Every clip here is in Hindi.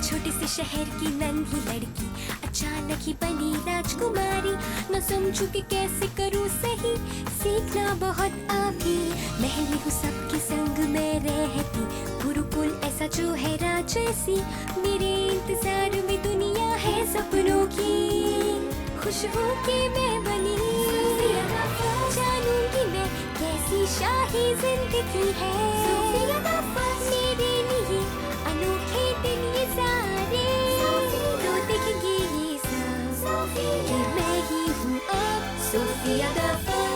छोटे से शहर की नन्ही लड़की अचानक ही बनी राजकुमारी। न समझू कि कैसे करूँ सही, सीखना बहुत अभी। महल में हूँ सबके संग मैं रहती, गुरुकुल ऐसा जो है राज जैसी। मेरे इंतजार में दुनिया है सपनों की, खुश हूँ कि मैं बनी। जानूंगी मैं कैसी शाही जिंदगी है, मेरे लिए अनोखे दिन ये सारे। तो देखेंगे ये सब कि मैं ही हूँ अब सोफिया द फर्स्ट।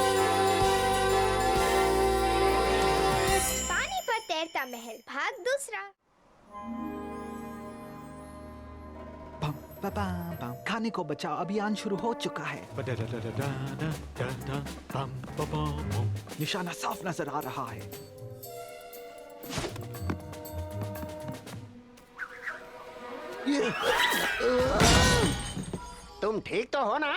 पानी पर तैरता महल भाग दूसरा। खाने को बचाओ अभियान शुरू हो चुका है। निशाना साफ नजर आ रहा है। तुम ठीक तो हो ना?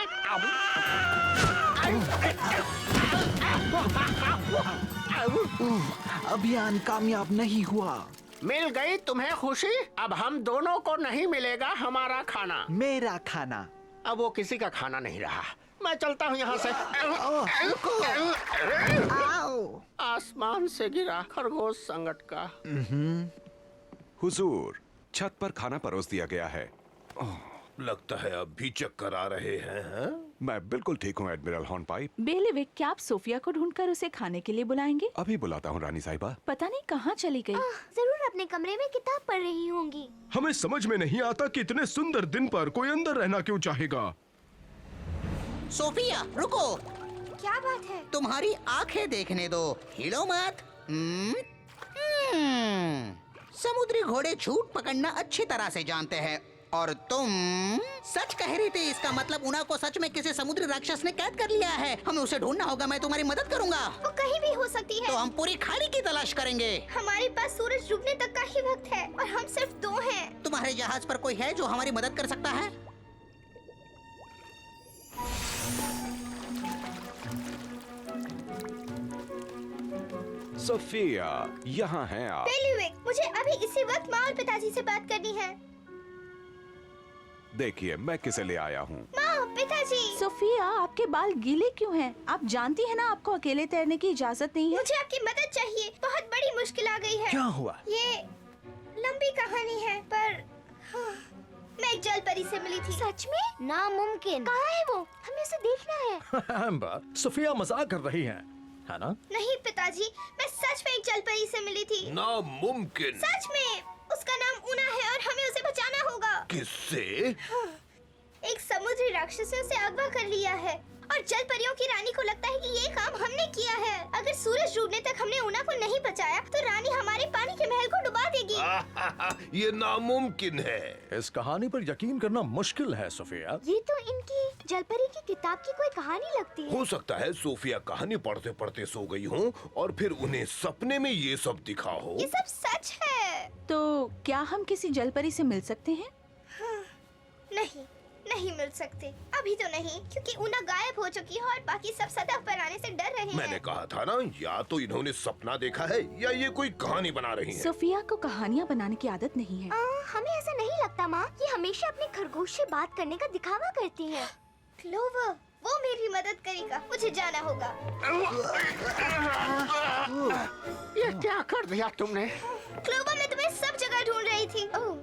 अभियान कामयाब नहीं हुआ। मिल गई तुम्हें खुशी? अब हम दोनों को नहीं मिलेगा हमारा खाना। मेरा खाना अब वो किसी का खाना नहीं रहा। मैं चलता हूँ यहाँ से। आसमान से गिरा खरगोश संकट का। हुजूर, छत पर खाना परोस दिया गया है। लगता है अब भी चक्कर आ रहे हैं, हैं? मैं बिल्कुल ठीक हूँ एडमिरल हॉर्नपाइप। बेलिविक, क्या आप सोफिया को ढूंढकर उसे खाने के लिए बुलाएंगे? अभी बुलाता हूँ रानी साहिबा। पता नहीं कहाँ चली गई। जरूर अपने कमरे में किताब पढ़ रही होंगी। हमें समझ में नहीं आता कि इतने सुंदर दिन पर कोई अंदर रहना क्यों चाहेगा। सोफिया रुको, क्या बात है? तुम्हारी आंखें देखने दो, हिलो मत। समुद्री घोड़े झूठ पकड़ना अच्छी तरह से जानते हैं और तुम सच कह रही थी। इसका मतलब उना को सच में किसी समुद्री राक्षस ने कैद कर लिया है। हमें उसे ढूंढना होगा, मैं तुम्हारी मदद करूंगा। वो कहीं भी हो सकती है। तो हम पूरी खाड़ी की तलाश करेंगे। हमारे पास सूरज डूबने तक का ही वक्त है और हम सिर्फ 2 हैं। तुम्हारे जहाज पर कोई है जो हमारी मदद कर सकता है? सोफिया, यहाँ हैं आप। बेलिविक, मुझे अभी इसी वक्त माँ और पिताजी से बात करनी है। देखिए मैं किसे ले आया हूँ। माँ, पिताजी। सोफिया, आपके बाल गीले क्यों हैं? आप जानती हैं ना आपको अकेले तैरने की इजाजत नहीं है। मुझे आपकी मदद चाहिए, बहुत बड़ी मुश्किल आ गई है। क्या हुआ? ये लंबी कहानी है पर मैं एक जल परी से मिली थी। सच में? नामुमकिन। कहाँ है वो? हमें उसे देखना है। एम्बर, सोफिया मजाक कर रही है ना? नहीं पिताजी, मैं सच में एक जल परी से मिली थी। नामुमकिन। सच में। उसका नाम उना है और हमें उसे बचाना होगा। किससे? एक समुद्री राक्षस ने उसे अगवा कर लिया है और जल परियों की रानी को लगता है कि ये काम हमने किया है। अगर सूरज डूबने तक हमने उना को नहीं बचाया तो रानी हमारे पानी के महल को डुबा देगी। ये नामुमकिन है। इस कहानी पर यकीन करना मुश्किल है सोफिया। ये तो इनकी जलपरी की किताब की कोई कहानी लगती है। हो सकता है सोफिया कहानी पढ़ते पढ़ते सो गई हो और फिर उन्हें सपने में ये सब दिखा हो। ये सब सच है। तो क्या हम किसी जलपरी से मिल सकते हैं? नहीं मिल सकते, अभी तो नहीं, क्योंकि उना गायब हो चुकी है और बाकी सब सतह पर आने से डर रहे हैं। मैंने कहा था ना, या तो इन्होंने सपना देखा है या ये कोई कहानी बना रही हैं। सोफिया को कहानियाँ बनाने की आदत नहीं है। हमें ऐसा नहीं लगता माँ, ये हमेशा अपने खरगोश से बात करने का दिखावा करती है। क्लोवर, वो मेरी मदद करेगा, मुझे जाना होगा। ये क्या कर दिया तुमने? क्लोवर, मैं तुम्हें सब जगह ढूंढ रही थी। ओह,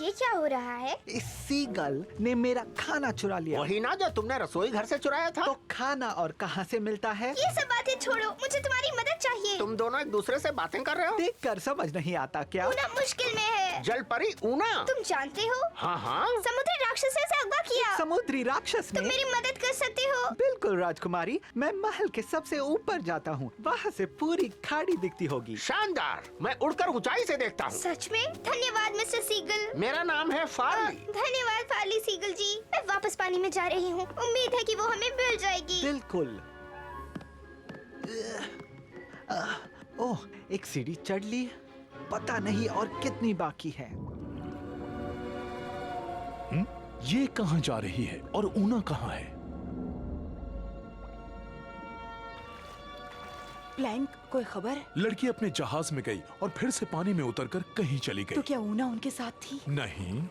ये क्या हो रहा है? इस सीगल ने मेरा खाना चुरा लिया। वही ना जो तुमने रसोई घर से चुराया था। तो खाना और कहाँ से मिलता है? ये सब बातें छोड़ो, मुझे तुम्हारी मदद चाहिए। तुम दोनों एक दूसरे से बातें कर रहे हो? देखकर समझ नहीं आता क्या? उना मुश्किल में है। जल परी ऊना? तुम जानते हो? हाँ। समुद्री राक्षस ने उसे अगवा किया। समुद्री राक्षस ने? तुम मेरी मदद कर सकते हो? बिल्कुल राजकुमारी, मैं महल के सबसे ऊपर जाता हूँ, वहाँ से पूरी खाड़ी दिखती होगी। शानदार, मैं उड़कर ऊंचाई से देखता हूँ। सच में? धन्यवाद मिस्टर सीगल। मेरा नाम है फार्ली। धन्यवाद फार्ली सीगल जी। मैं वापस पानी में जा रही हूँ, उम्मीद है कि वो हमें मिल जाएगी। बिल्कुल। ओह, एक सीढ़ी चढ़ ली, पता नहीं और कितनी बाकी है। ये कहाँ जा रही है और ऊना कहाँ है? प्लैंक, कोई खबर? लड़की अपने जहाज में गई और फिर से पानी में उतरकर कहीं चली गई। तो क्या ऊना उनके साथ थी? नहीं।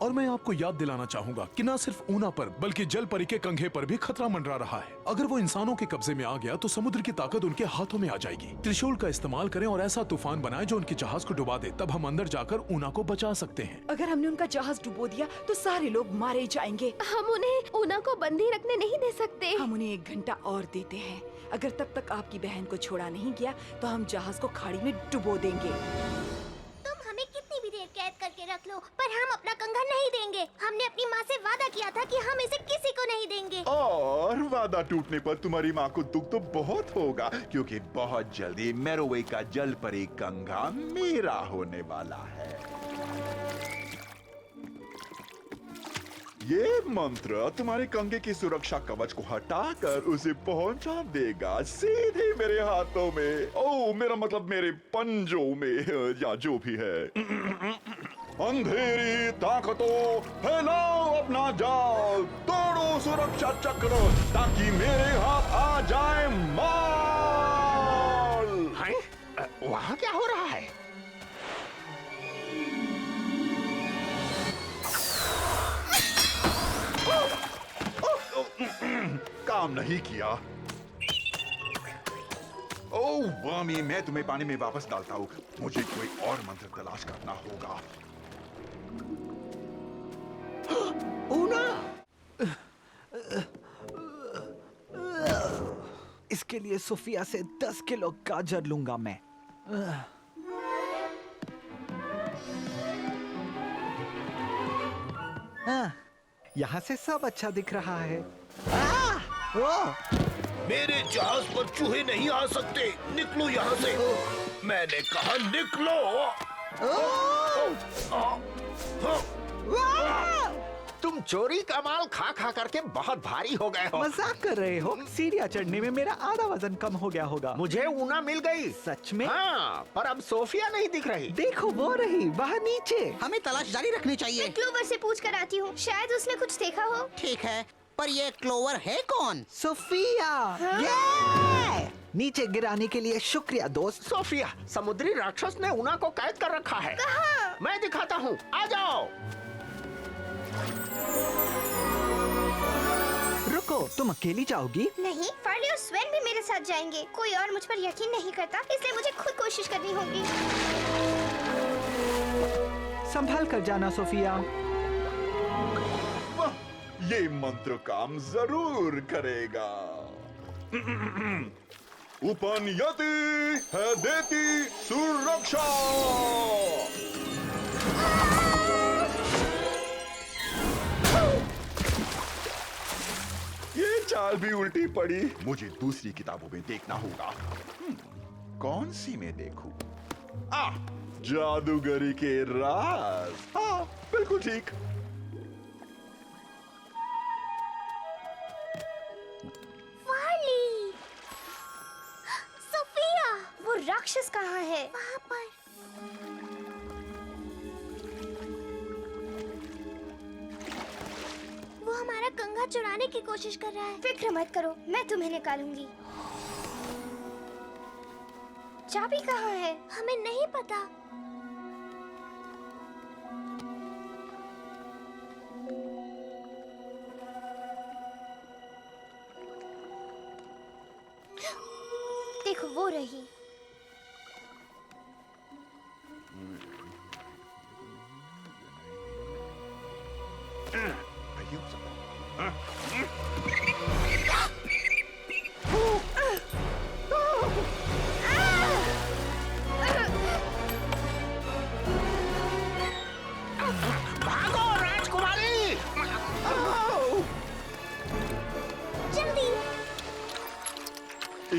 और मैं आपको याद दिलाना चाहूंगा कि न सिर्फ ऊना पर बल्कि जल परी के कंघे पर भी खतरा मंडरा रहा है। अगर वो इंसानों के कब्जे में आ गया तो समुद्र की ताकत उनके हाथों में आ जाएगी। त्रिशूल का इस्तेमाल करें और ऐसा तूफान बनाएं जो उनके जहाज को डुबा दे, तब हम अंदर जाकर ऊना को बचा सकते हैं। अगर हमने उनका जहाज डुबो दिया तो सारे लोग मारे जाएंगे। हम उन्हें ऊना को बंदी रखने नहीं दे सकते। हम उन्हें 1 घंटा और देते हैं। अगर तब तक आपकी बहन को छोड़ा नहीं गया तो हम जहाज को खाड़ी में डुबो देंगे। तुम हमें कितनी भी देर कैद करके रख लो, पर हम अपना कंघा नहीं देंगे। हमने अपनी माँ से वादा किया था कि हम इसे किसी को नहीं देंगे। और वादा टूटने पर तुम्हारी माँ को दुख तो बहुत होगा, क्योंकि बहुत जल्दी मेरोवे का जल परी कंघा मेरा होने वाला है। ये मंत्र तुम्हारे कंघे की सुरक्षा कवच को हटाकर उसे पहुंचा देगा सीधे मेरे हाथों में। ओह, मेरा मतलब मेरे पंजों में, या जो भी है। अंधेरी ताकतों, फैलाओ अपना जाल, तोड़ो सुरक्षा चक्र ताकि मेरे हाथ आ जाए माल। वहाँ क्या हो रहा है? काम नहीं किया। ओह वामी, मैं तुम्हें पानी में वापस डालता हूँ। मुझे कोई और मंत्र तलाश करना होगा। ऊना! इसके लिए सोफिया से 10 किलो गाजर लूंगा मैं। यहाँ से सब अच्छा दिख रहा है। मेरे जहाज पर चूहे नहीं आ सकते। निकलो यहाँ से। मैंने कहा निकलो। तुम चोरी का माल खा खा करके बहुत भारी हो गए हो। मजाक कर रहे हो? सीढ़ियाँ चढ़ने में मेरा आधा वजन कम हो गया होगा। मुझे ऊना मिल गई। सच में? हाँ, पर अब सोफिया नहीं दिख रही। देखो वो रही वहाँ नीचे। हमें तलाश जारी रखनी चाहिए। मैं क्लोवर से पूछ कर आती हूँ, शायद उसने कुछ देखा हो। ठीक है, पर ये क्लोवर है कौन? सोफिया। ये! नीचे गिराने के लिए शुक्रिया दोस्त। सोफिया, समुद्री राक्षस ने ऊना को कैद कर रखा है। कहाँ? मैं दिखाता हूँ, आ जाओ। रुको, तुम अकेली जाओगी? नहीं, फार्ली और स्वेन भी मेरे साथ जाएंगे। कोई और मुझ पर यकीन नहीं करता, इसलिए मुझे खुद कोशिश करनी होगी। संभाल कर जाना सोफिया। ये मंत्र काम जरूर करेगा। उपनियति है देती सुरक्षा। ये चाल भी उल्टी पड़ी। मुझे दूसरी किताबों में देखना होगा। कौन सी में देखूं? जादूगरी के राज। हाँ, बिल्कुल ठीक। फार्ली, सोफिया, वो राक्षस कहाँ है? वहाँ पर। वो हमारा कंघा चुराने की कोशिश कर रहा है। फिक्र मत करो, मैं तुम्हें निकालूंगी। चाबी कहाँ है? हमें नहीं पता। देखो वो रही। भागो राजकुमारी। जल्दी।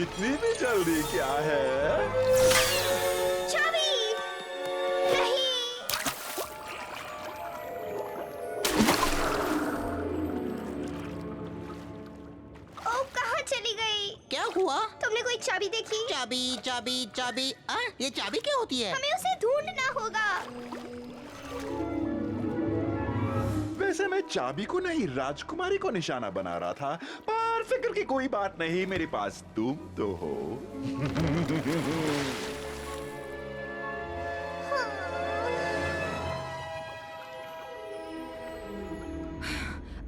इतनी भी जल्दी क्या है? चाबी नहीं। ओ, कहाँ चली गई? क्या हुआ? तुमने कोई चाबी देखी? चाबी चाबी चाबी। ये चाबी क्या होती है? हमें उसे ढूंढना होगा। वैसे मैं चाबी को नहीं राजकुमारी को निशाना बना रहा था, पर फिक्र की कोई बात नहीं, मेरे पास तुम तो हो।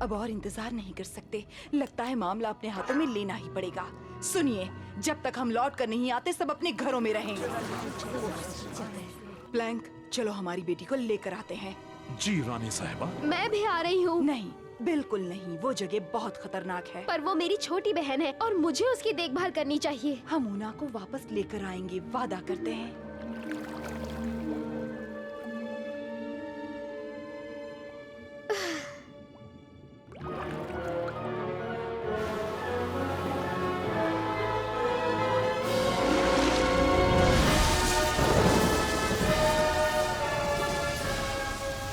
अब और इंतजार नहीं कर सकते। लगता है मामला अपने हाथों में लेना ही पड़ेगा। सुनिए, जब तक हम लौट कर नहीं आते सब अपने घरों में रहेंगे। प्लैंक, चलो हमारी बेटी को लेकर आते हैं। जी रानी साहिबा। मैं भी आ रही हूँ। नहीं, बिल्कुल नहीं, वो जगह बहुत खतरनाक है। पर वो मेरी छोटी बहन है और मुझे उसकी देखभाल करनी चाहिए। हम ऊना को वापस लेकर आएंगे, वादा करते हैं।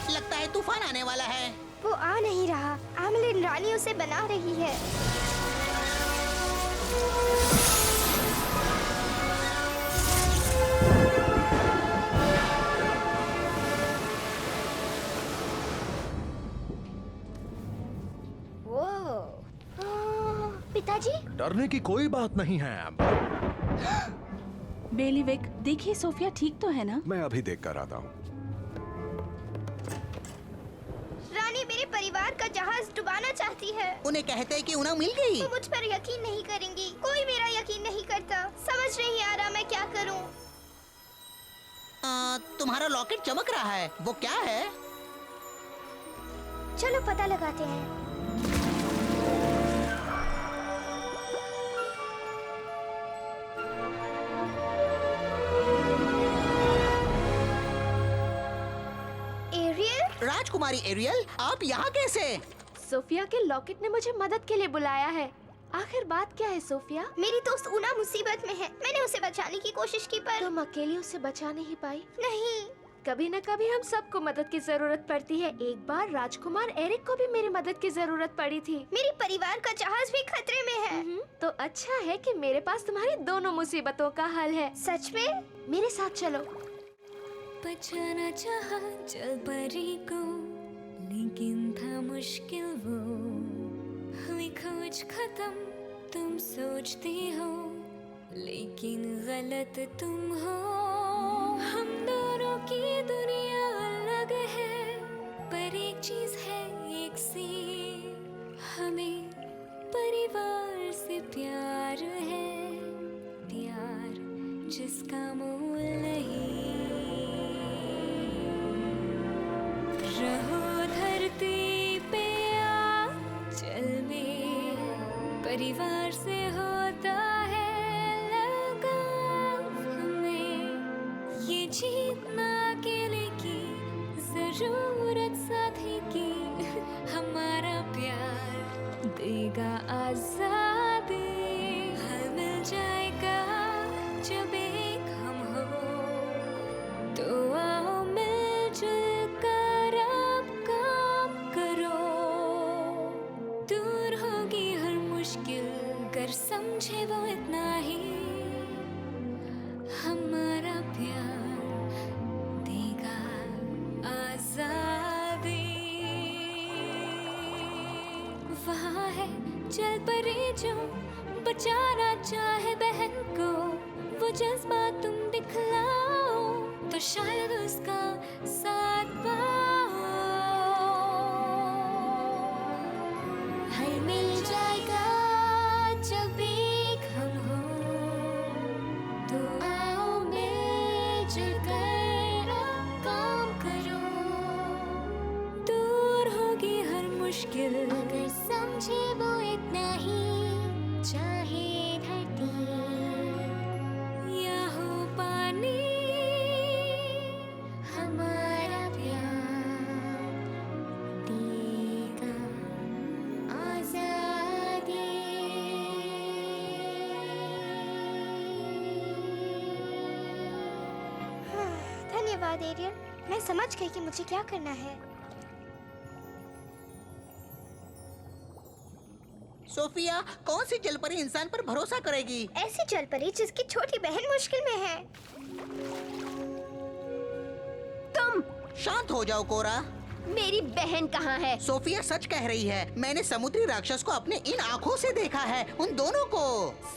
लगता है तूफान आने वाला है। वो आ नहीं रहा। आमलिन रानी उसे बना रही है। वो पिताजी, डरने की कोई बात नहीं है। बेलीविक, देखिए सोफिया ठीक तो है ना? मैं अभी देख कर आता हूँ। रानी मेरे परिवार का जहाज डुबाना चाहती है। उन्हें कहते हैं कि ऊना मिल गई। वो मुझ पर यकीन नहीं करेंगी। कोई मेरा यकीन नहीं करता। समझ नहीं आ रहा मैं क्या करूं। तुम्हारा लॉकेट चमक रहा है, वो क्या है? चलो पता लगाते हैं। एरियल? राजकुमारी एरियल, आप यहाँ कैसे? सोफिया के लॉकेट ने मुझे मदद के लिए बुलाया है। आखिर बात क्या है सोफिया? मेरी दोस्त ऊना मुसीबत में है। मैंने उसे बचाने की कोशिश की पर तुम अकेली उसे बचा नहीं पाई? नहीं। कभी न कभी हम सबको मदद की जरूरत पड़ती है। एक बार राजकुमार एरिक को भी मेरी मदद की जरूरत पड़ी थी। मेरे परिवार का जहाज भी खतरे में है। तो अच्छा है कि मेरे पास तुम्हारी दोनों मुसीबतों का हल है। सच में? मेरे साथ चलो। बचाना चाहा जल परी को, लेकिन था मुश्किल वो। हुई खोज खत्म, तुम सोचती हो, लेकिन गलत तुम हो। हम दोनों की दुनिया अलग है, पर एक चीज है एक सी। हमें परिवार से प्यार है, प्यार जिसका मोल नहीं। रहो धरती पे आंचल में, परिवार से होता है लगाव हमें। ये जीतना अकेले की जरूरत साथी की। हमारा प्यार देगा आजादी। हल मिल जाएगा जब एक हम हो। तो आओ मिलजुल कर अब काम करो। दूर होगी हर मुश्किल, कर समझे वो इतना ही। हमारा प्यार देगा आजादी। वहाँ है जल परी जो बचाना चाहे बहन को। वो जज्बा तुम दिखलाओ, तो शायद उसका साथ पाओ। हल मिल जाएगा जब एक हम हो। तो आओ मिलजुल कर अब काम करो। दूर होगी हर मुश्किल, अगर समझे वो इतना ही। चाहे धरती या हो पानी, हमारा प्यार देगा आजादी। धन्यवाद एरियल। मैं समझ गई कि मुझे क्या करना है। सोफिया, कौन सी जलपरी इंसान पर भरोसा करेगी? ऐसी जलपरी जिसकी छोटी बहन मुश्किल में है। तुम शांत हो जाओ कोरा। मेरी बहन कहाँ है? सोफिया सच कह रही है, मैंने समुद्री राक्षस को अपने इन आँखों से देखा है, उन दोनों को।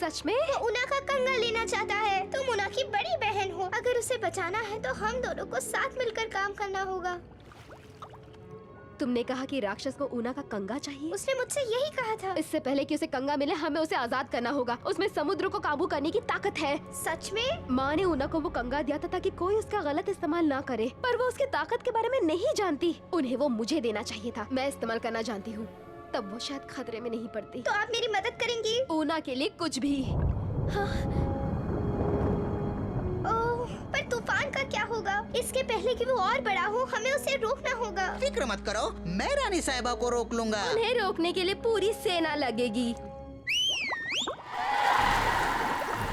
सच में? वो उना का कंगा लेना चाहता है। तुम उना की बड़ी बहन हो, अगर उसे बचाना है तो हम दोनों को साथ मिलकर काम करना होगा। तुमने कहा कि राक्षस को ऊना का कंगा चाहिए? उसने मुझसे यही कहा था। इससे पहले कि उसे कंगा मिले हमें उसे आजाद करना होगा। उसमें समुद्र को काबू करने की ताकत है। सच में? माँ ने ऊना को वो कंगा दिया था ताकि कोई उसका गलत इस्तेमाल ना करे, पर वो उसकी ताकत के बारे में नहीं जानती। उन्हें वो मुझे देना चाहिए था, मैं इस्तेमाल करना जानती हूँ, तब वो शायद खतरे में नहीं पड़ती। तो आप मेरी मदद करेंगी? ऊना के लिए कुछ भी। हाँ। पर तूफान का क्या होगा? इसके पहले कि वो और बड़ा हो, हमें उसे रोकना होगा। फिक्र मत करो, मैं रानी साहिबा को रोक लूंगा। उन्हें रोकने के लिए पूरी सेना लगेगी।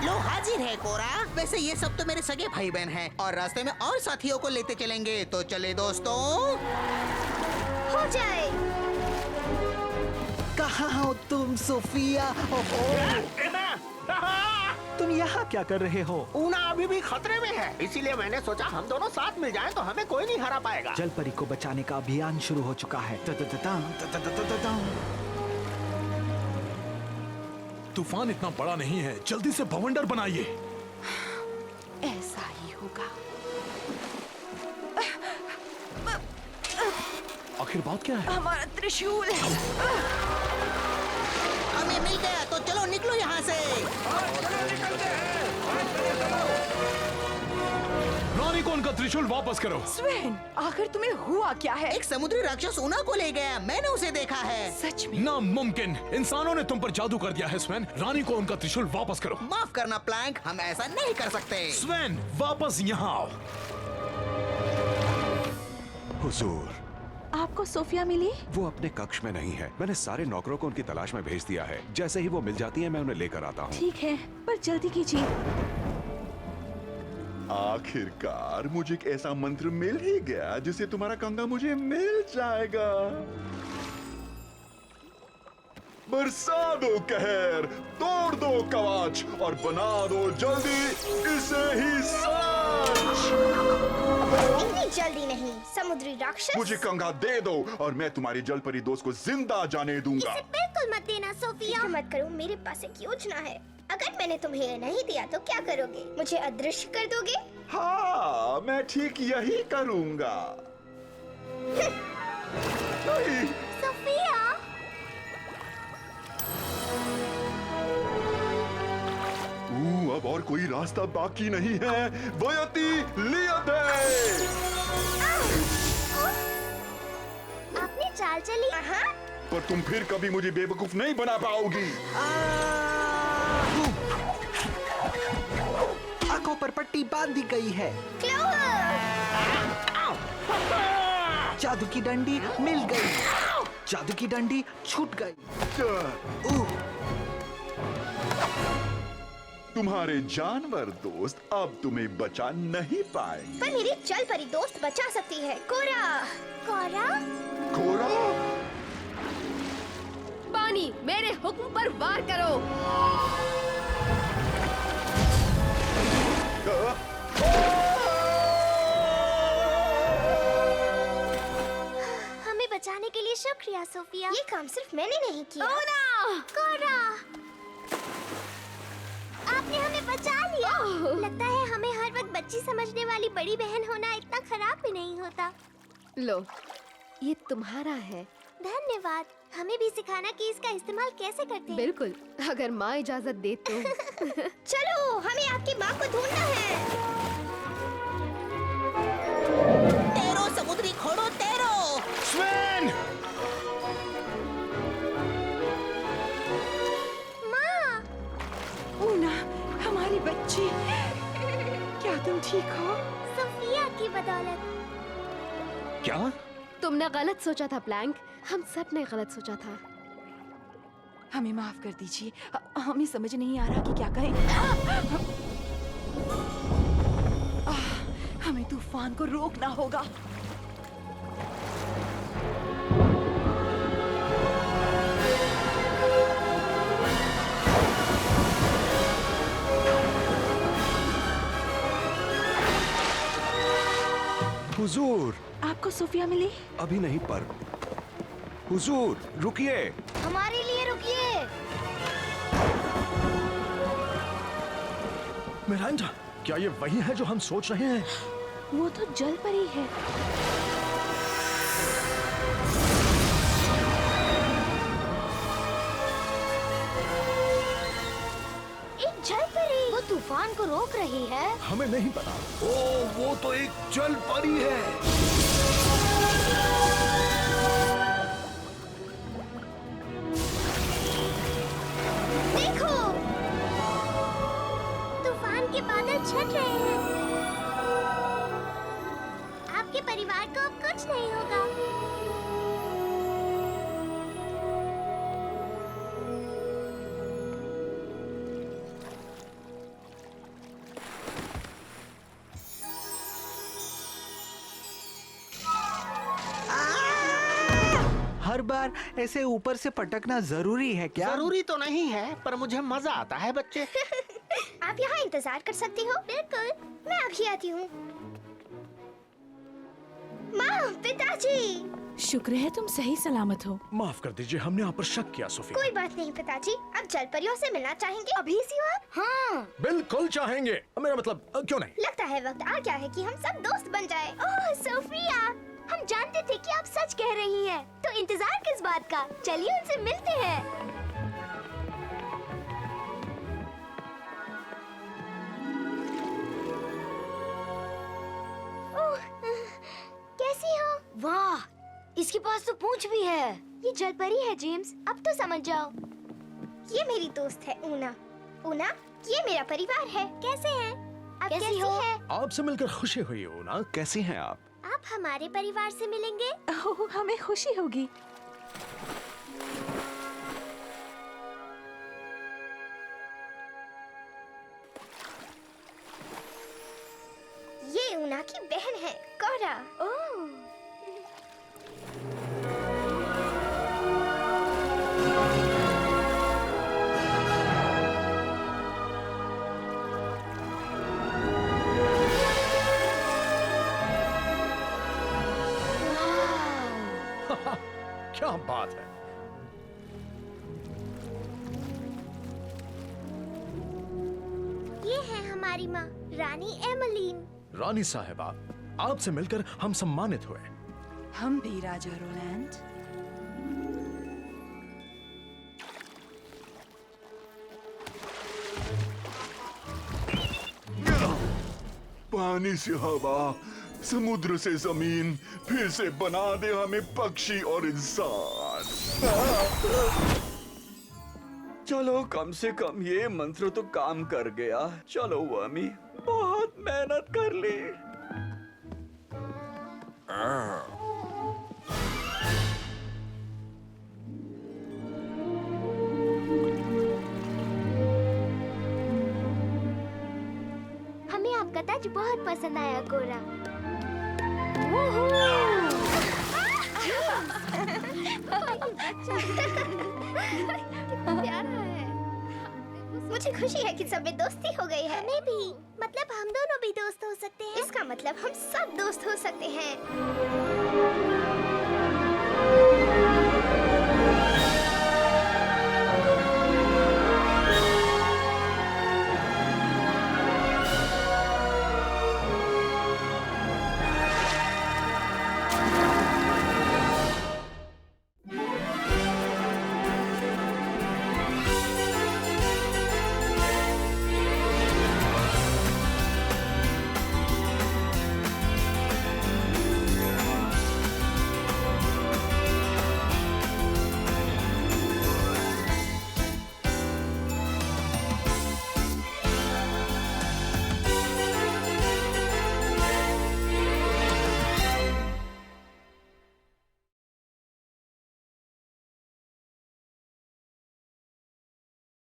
लो हाजिर है कोरा। वैसे ये सब तो मेरे सगे भाई बहन हैं और रास्ते में और साथियों को लेते चलेंगे, तो चले दोस्तों। हो जाए। कहाँ हो तुम सोफिया? तुम यहाँ क्या कर रहे हो? ऊना अभी भी खतरे में है, इसीलिए मैंने सोचा हम दोनों साथ मिल जाएं तो हमें कोई नहीं हरा पाएगा। जल परी को बचाने का अभियान शुरू हो चुका है। तूफान इतना बड़ा नहीं है, जल्दी से भवंडर बनाइए। ऐसा ही होगा। आखिर बात क्या है? हमारा त्रिशूल। हमें मिल गया, तो चलो निकलो यहाँ से। रानी को उनका त्रिशूल वापस करो। स्वेन, आखिर तुम्हें हुआ क्या है? एक समुद्री राक्षस ऊना को ले गया, मैंने उसे देखा है। सच में? नामुमकिन, इंसानों ने तुम पर जादू कर दिया है स्वेन। रानी को उनका त्रिशूल वापस करो। माफ करना प्लैंक, हम ऐसा नहीं कर सकते। स्वेन, वापस यहाँ आओ। हुजूर, आपको सोफिया मिली? वो अपने कक्ष में नहीं है। मैंने सारे नौकरों को उनकी तलाश में भेज दिया है। जैसे ही वो मिल जाती है मैं उन्हें लेकर आता हूँ। ठीक है, पर जल्दी कीजिए। आखिरकार मुझे एक ऐसा मंत्र मिल ही गया जिससे तुम्हारा कंगा मुझे मिल जाएगा। बरसा दो कहर, तोड़ दो कवच और बना दो जल्दी इसे ही सच। इतनी जल्दी नहीं, समुद्री राक्षस। मुझे कंगा दे दो और मैं तुम्हारी जल परी दोस्त को जिंदा जाने दूंगा। इसे बिल्कुल मत देना सोफिया। मत करो, मेरे पास एक योजना है। अगर मैंने तुम्हें नहीं दिया तो क्या करोगे? मुझे अदृश्य कर दोगे? हाँ, मैं ठीक यही करूंगा। नहीं। सोफिया, अब और कोई रास्ता बाकी नहीं है। वयति लियते। आपने चाल चली। पर तुम फिर कभी मुझे बेवकूफ नहीं बना पाओगी। आंखों पर पट्टी बांधी गई है। जादू की डंडी मिल गई। जादू की डंडी छूट गई। तुम्हारे जानवर दोस्त अब तुम्हें बचा नहीं पाएंगे। पर मेरी जल परी दोस्त बचा सकती है। कोरा। कोरा? कोरा? पानी, मेरे हुक्म पर वार करो। हमें बचाने के लिए शुक्रिया सोफिया। ये काम सिर्फ मैंने नहीं किया। ऊना! कोरा, आपने हमें बचा लिया। लगता है हमें हर वक्त बच्ची समझने वाली बड़ी बहन होना इतना खराब भी नहीं होता। लो, ये तुम्हारा है। धन्यवाद। हमें भी सिखाना कि इसका इस्तेमाल कैसे करते हैं। बिल्कुल, अगर माँ इजाजत दे तो। चलो, हमें आपकी माँ को ढूंढना है। तैरो समुद्री घोड़ों, तैरो। स्वेन! माँ! ऊना, हमारी बच्ची। क्या तुम ठीक हो? सोफिया की बदौलत। क्या? तुमने गलत सोचा था प्लैंक, हम सब ने गलत सोचा था। हमें माफ कर दीजिए, हमें समझ नहीं आ रहा कि क्या कहें। हमें तूफान को रोकना होगा। हुजूर, आपको सोफिया मिली? अभी नहीं पर हुजूर रुकिए। हमारे लिए रुकिए। मिरांडा, क्या ये वही है जो हम सोच रहे हैं? वो तो जल परी है। एक जल परी, वो तूफान को रोक रही है। हमें नहीं पता। ओ, वो तो एक जल परी है। देखो, तूफान के बादल छट रहे हैं। आपके परिवार को अब कुछ नहीं होगा। हर बार ऐसे ऊपर से पटकना जरूरी है क्या? जरूरी तो नहीं है, पर मुझे मजा आता है बच्चे। आप यहाँ इंतजार कर सकती हो? बिल्कुल, मैं अभी आती हूँ। माँ, पिताजी। शुक्र है तुम सही सलामत हो। माफ कर दीजिए, हमने आप पर शक किया सोफिया। कोई बात नहीं पिताजी, आप जल परियों से मिलना चाहेंगे अभी इसी वक्त? हाँ। बिल्कुल चाहेंगे। मेरा मतलब क्यों नहीं? लगता है वक्त आ गया है कि हम सब दोस्त बन जाए। ओह सोफिया, हम जानते थे कि आप सच कह रही हैं। तो इंतजार किस बात का? चलिए उनसे मिलते हैं। ओह, कैसी हो? वाह, इसके पास तो पूंछ भी है। ये जल परी है जेम्स, अब तो समझ जाओ। ये मेरी दोस्त है ऊना। ऊना, ये मेरा परिवार है। कैसे हैं? आप कैसी हो? आपसे मिलकर खुशी हुई ऊना। कैसी हैं आप? आप हमारे परिवार से मिलेंगे? ओह, हमें खुशी होगी। ये ऊना की बहन है, कोरा। ओह। क्या बात है। ये है हमारी माँ, रानी एमलीन। रानी साहिबा, आपसे मिलकर हम सम्मानित हुए। हम भी राजा रोलैंड। पानी से हवा, समुद्र से जमीन, फिर से बना दे हमें पक्षी और इंसान। चलो, कम से कम ये मंत्र तो काम कर गया। चलो वर्मी, बहुत मेहनत कर ली। हमें आपका ताज बहुत पसंद आया कोरा। प्यारा है। मुझे खुशी है कि सब में दोस्ती हो गई है। हमें भी। मतलब हम दोनों भी दोस्त हो सकते हैं। इसका मतलब हम सब दोस्त हो सकते हैं।